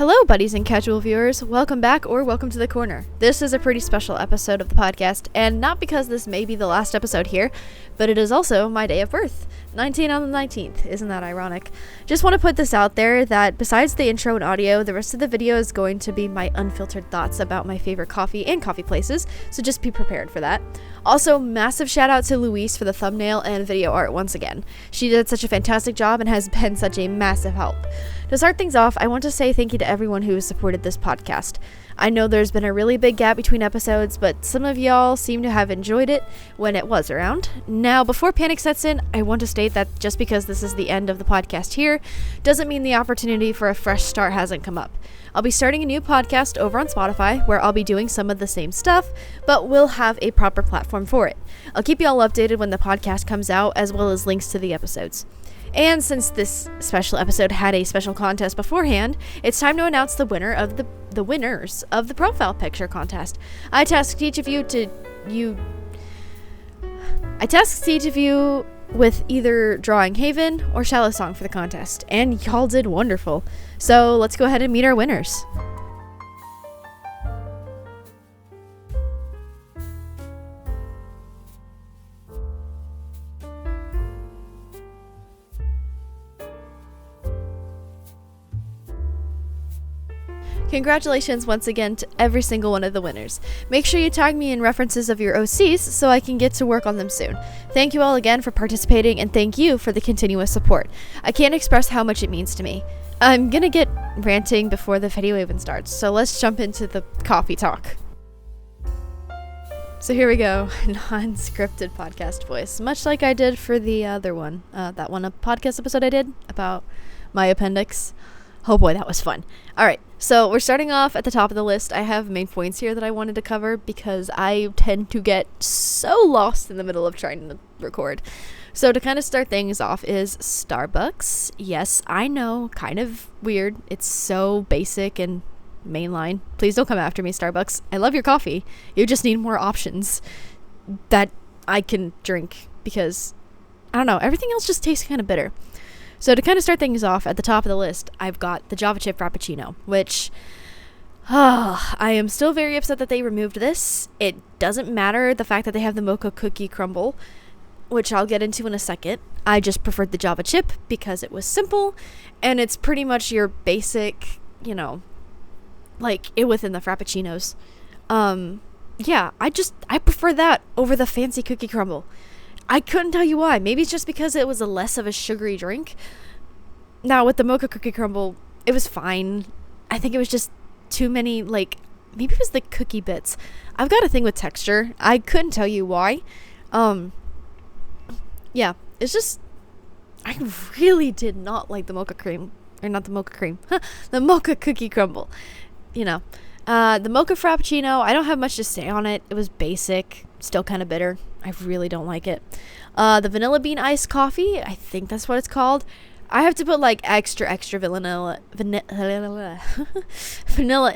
Hello, buddies and casual viewers. Welcome back or welcome to the corner. This is a pretty special episode of the podcast, and not because this may be the last episode here, but it is also my day of birth. 19 on the 19th. Isn't that ironic? Just want to put this out there that besides the intro and audio, the rest of the video is going to be my unfiltered thoughts about my favorite coffee and coffee places, so just be prepared for that. Also, massive shout out to Louise for the thumbnail and video art once again. She did such a fantastic job and has been such a massive help. To start things off, I want to say thank you to everyone who has supported this podcast. I know there's been a really big gap between episodes, but some of y'all seem to have enjoyed it when it was around. Now, before panic sets in, I want to state that just because this is the end of the podcast here, doesn't mean the opportunity for a fresh start hasn't come up. I'll be starting a new podcast over on Spotify, where I'll be doing some of the same stuff, but we'll have a proper platform for it. I'll keep you all updated when the podcast comes out, as well as links to the episodes. And since this special episode had a special contest beforehand, it's time to announce the winners of the profile picture contest. I tasked each of you with either drawing Haven or Shallow Song for the contest, and y'all did wonderful. So let's go ahead and meet our winners. Congratulations once again to every single one of the winners. Make sure you tag me in references of your OCs so I can get to work on them soon. Thank you all again for participating, and thank you for the continuous support. I can't express how much it means to me. I'm gonna get ranting before the video even starts, so let's jump into the coffee talk. So here we go, non-scripted podcast voice, much like I did for the other one, a podcast episode I did about my appendix. Oh boy, that was fun. Alright, so we're starting off at the top of the list. I have main points here that I wanted to cover because I tend to get so lost in the middle of trying to record. So to kind of start things off is Starbucks. Yes, I know, kind of weird. It's so basic and mainline. Please don't come after me, Starbucks. I love your coffee. You just need more options that I can drink because, I don't know, everything else just tastes kind of bitter. So to kind of start things off, at the top of the list, I've got the Java Chip Frappuccino, which I am still very upset that they removed this. It doesn't matter the fact that they have the mocha cookie crumble, which I'll get into in a second. I just preferred the Java Chip because it was simple, and it's pretty much your basic, like it within the Frappuccinos. Yeah, I prefer that over the fancy cookie crumble. I couldn't tell you why. Maybe it's just because it was less of a sugary drink. Now, with the mocha cookie crumble, it was fine. I think it was just too many, maybe it was the cookie bits. I've got a thing with texture. I couldn't tell you why. Yeah, it's just, I really did not like the mocha cream. Or not the mocha cream. The mocha cookie crumble. The mocha frappuccino, I don't have much to say on it. It was basic, still kind of bitter. I really don't like it. The vanilla bean iced coffee, I think that's what it's called. I have to put extra vanilla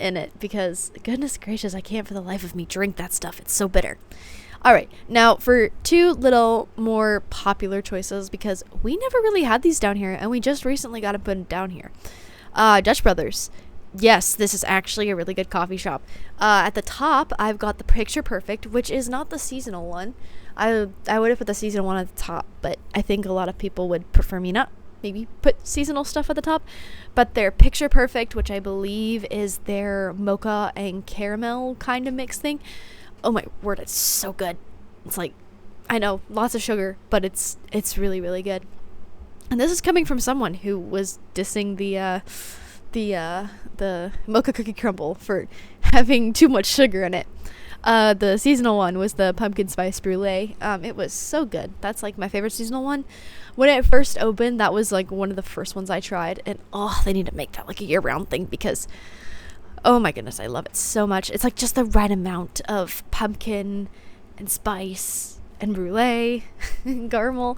in it because goodness gracious, I can't for the life of me drink that stuff. It's so bitter. Alright, now for two little more popular choices because we never really had these down here and we just recently got to put them down here. Dutch Brothers. Yes, this is actually a really good coffee shop. At the top, I've got the Picture Perfect, which is not the seasonal one. I would have put the seasonal one at the top, but I think a lot of people would prefer me not maybe put seasonal stuff at the top. But their Picture Perfect, which I believe is their mocha and caramel kind of mix thing. Oh my word, it's so good. It's I know, lots of sugar, but it's really, really good. And this is coming from someone who was dissing the mocha cookie crumble for having too much sugar in it. The seasonal one was the pumpkin spice brulee. It was so good. That's my favorite seasonal one. When it first opened, that was one of the first ones I tried, and they need to make that a year-round thing because oh my goodness, I love it so much. It's just the right amount of pumpkin and spice and brulee and caramel.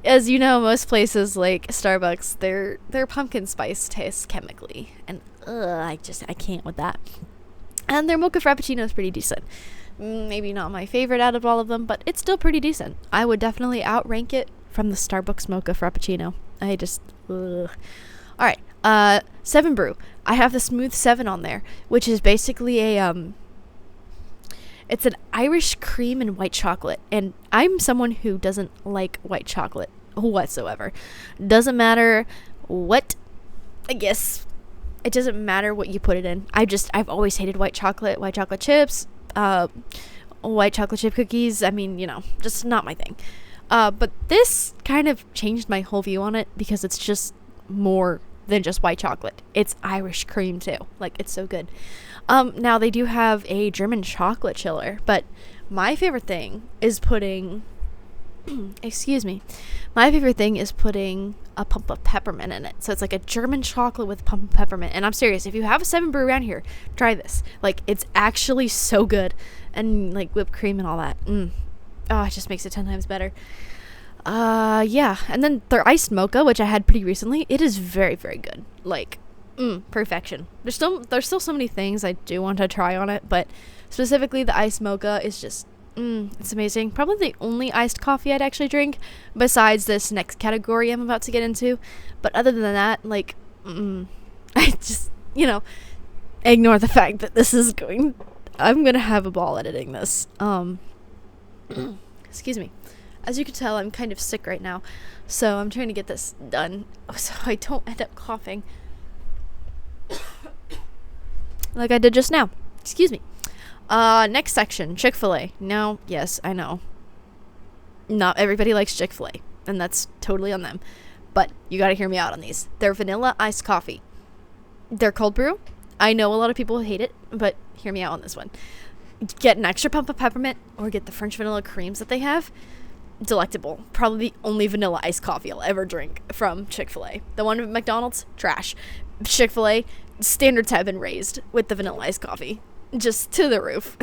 As you know, most places like Starbucks, their pumpkin spice tastes chemically, and I can't with that. And their mocha frappuccino is pretty decent. Maybe not my favorite out of all of them, but it's still pretty decent. I would definitely outrank it from the Starbucks mocha frappuccino. Alright, Seven Brew. I have the Smooth 7 on there, which is basically it's an Irish cream and white chocolate. And I'm someone who doesn't like white chocolate whatsoever. Doesn't matter what, I guess, it doesn't matter what you put it in. I've always hated white chocolate chips, white chocolate chip cookies. I mean, just not my thing. But this kind of changed my whole view on it because it's just more than just white chocolate. It's Irish cream too. Like, it's so good. Now they do have a German chocolate chiller, but my favorite thing is putting my favorite thing is putting a pump of peppermint in it. So it's like a German chocolate with pump of peppermint. And I'm serious, if you have a 7 Brew around here, try this. Like, it's actually so good. And like whipped cream and all that. Oh, it just makes it 10 times better. Yeah. And then their iced mocha, which I had pretty recently, it is very, very good. Like, perfection. There's still so many things I do want to try on it, but specifically the iced mocha is just, it's amazing. Probably the only iced coffee I'd actually drink besides this next category I'm about to get into. But other than that, like, I just, ignore the fact that I'm gonna have a ball editing this. Excuse me. As you can tell, I'm kind of sick right now, so I'm trying to get this done so I don't end up coughing like I did just now. Excuse me. Next section, Chick-fil-A. Now, yes, I know, not everybody likes Chick-fil-A, and that's totally on them, but you gotta hear me out on these. They're vanilla iced coffee. They're cold brew. I know a lot of people hate it, but hear me out on this one. Get an extra pump of peppermint or get the French vanilla creams that they have. Delectable. Probably the only vanilla iced coffee I'll ever drink from Chick-fil-A. The one at McDonald's, trash. Chick-fil-A, standards have been raised with the vanilla iced coffee. Just to the roof.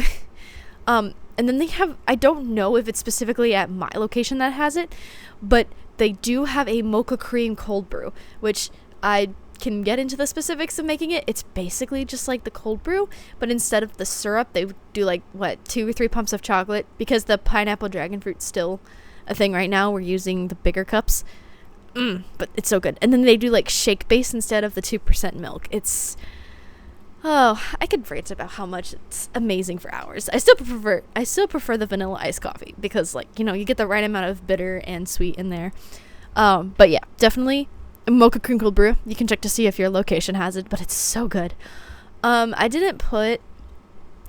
And then they have, I don't know if it's specifically at my location that has it, but they do have a mocha cream cold brew, which I can get into the specifics of making it. It's basically just like the cold brew, but instead of the syrup, they do like 2 or 3 pumps of chocolate, because the pineapple dragon fruit's still a thing right now. We're using the bigger cups, but it's so good. And then they do like shake base instead of the 2% milk. It's, I could rant about how much it's amazing for hours. I still prefer the vanilla iced coffee because, like, you get the right amount of bitter and sweet in there. But yeah, definitely mocha cream cold brew. You can check to see if your location has it, but it's so good. I didn't put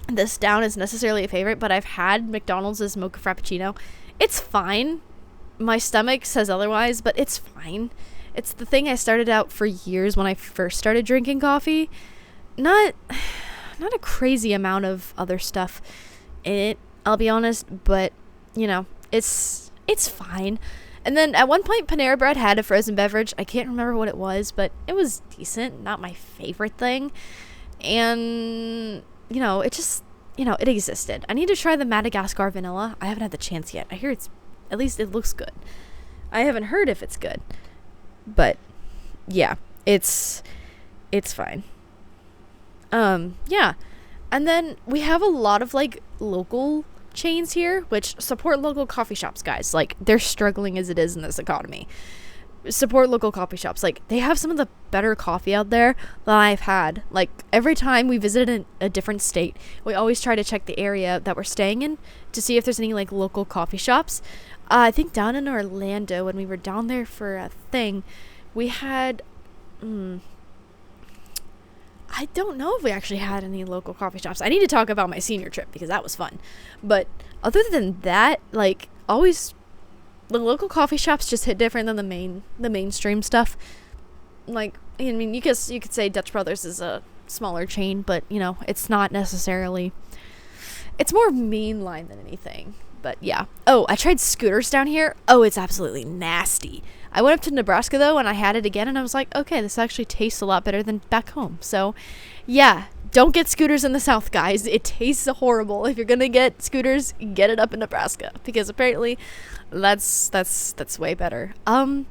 this down as necessarily a favorite, but I've had McDonald's mocha frappuccino. It's fine. My stomach says otherwise, but it's fine. It's the thing I started out for years when I first started drinking coffee. Not a crazy amount of other stuff in it, I'll be honest, but it's fine. And then at one point, Panera Bread had a frozen beverage. I can't remember what it was, but it was decent. Not my favorite thing. And, it just, it existed. I need to try the Madagascar vanilla. I haven't had the chance yet. I hear at least it looks good. I haven't heard if it's good. But, yeah, it's fine. Yeah. And then we have a lot of, like, local chains here, which support local coffee shops, guys. Like, they're struggling as it is in this economy. Support local coffee shops. Like, they have some of the better coffee out there that I've had. Like, every time we visited a different state, we always try to check the area that we're staying in to see if there's any, like, local coffee shops. I think down in Orlando, when we were down there for a thing, we had, I don't know if we actually had any local coffee shops. I need to talk about my senior trip because that was fun. But other than that, like, always, the local coffee shops just hit different than the mainstream stuff. Like, I mean, you could say Dutch Brothers is a smaller chain, but, it's not necessarily, it's more mainline than anything. But yeah. Oh, I tried Scooters down here. Oh, it's absolutely nasty. I went up to Nebraska, though, and I had it again, and I was like, okay, this actually tastes a lot better than back home. So, yeah, don't get Scooters in the South, guys. It tastes horrible. If you're going to get Scooters, get it up in Nebraska, because apparently that's way better. Yeah,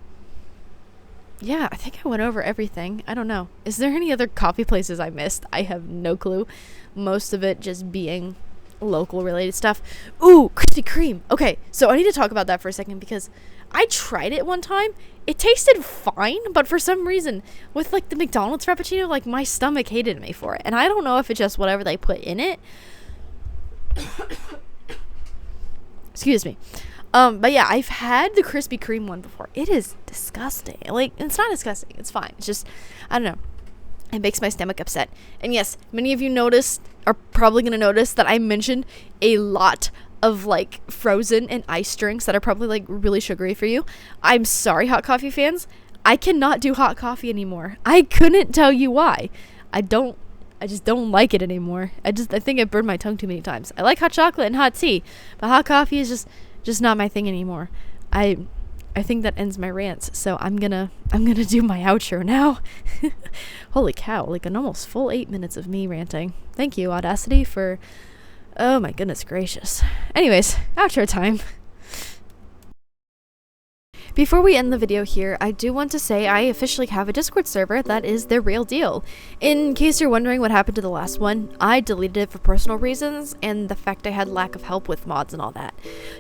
I think I went over everything. I don't know. Is there any other coffee places I missed? I have no clue. Most of it just being local related stuff. Ooh, Krispy Kreme. Okay, so I need to talk about that for a second because I tried it one time. It tasted fine, but for some reason, with like the McDonald's Frappuccino, like my stomach hated me for it. And I don't know if it's just whatever they put in it. Excuse me. But yeah, I've had the Krispy Kreme one before. It is disgusting. Like, it's not disgusting. It's fine. It's just, I don't know. It makes my stomach upset. And yes, many of you are probably going to notice that I mentioned a lot of like frozen and ice drinks that are probably like really sugary for you. I'm sorry, hot coffee fans. I cannot do hot coffee anymore. I couldn't tell you why. I just don't like it anymore. I think I burned my tongue too many times. I like hot chocolate and hot tea, but hot coffee is just not my thing anymore. I think that ends my rants, so I'm gonna do my outro now. Holy cow, like an almost full 8 minutes of me ranting. Thank you, Audacity, for, oh my goodness gracious. Anyways, outro time. Before we end the video here, I do want to say I officially have a Discord server that is the real deal. In case you're wondering what happened to the last one, I deleted it for personal reasons and the fact I had lack of help with mods and all that.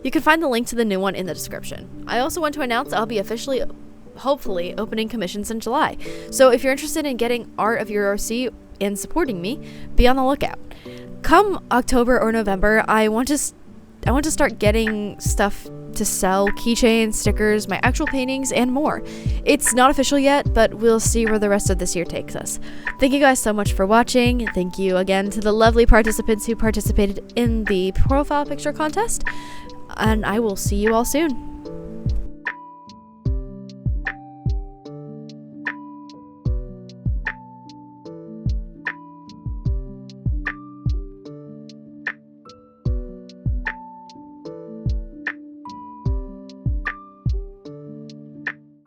You can find the link to the new one in the description. I also want to announce I'll be officially, hopefully, opening commissions in July. So if you're interested in getting art of your OC and supporting me, be on the lookout. Come October or November, I want to start getting stuff to sell, keychains, stickers, my actual paintings, and more. It's not official yet, but we'll see where the rest of this year takes us. Thank you guys so much for watching. Thank you again to the lovely participants who participated in the profile picture contest, and I will see you all soon.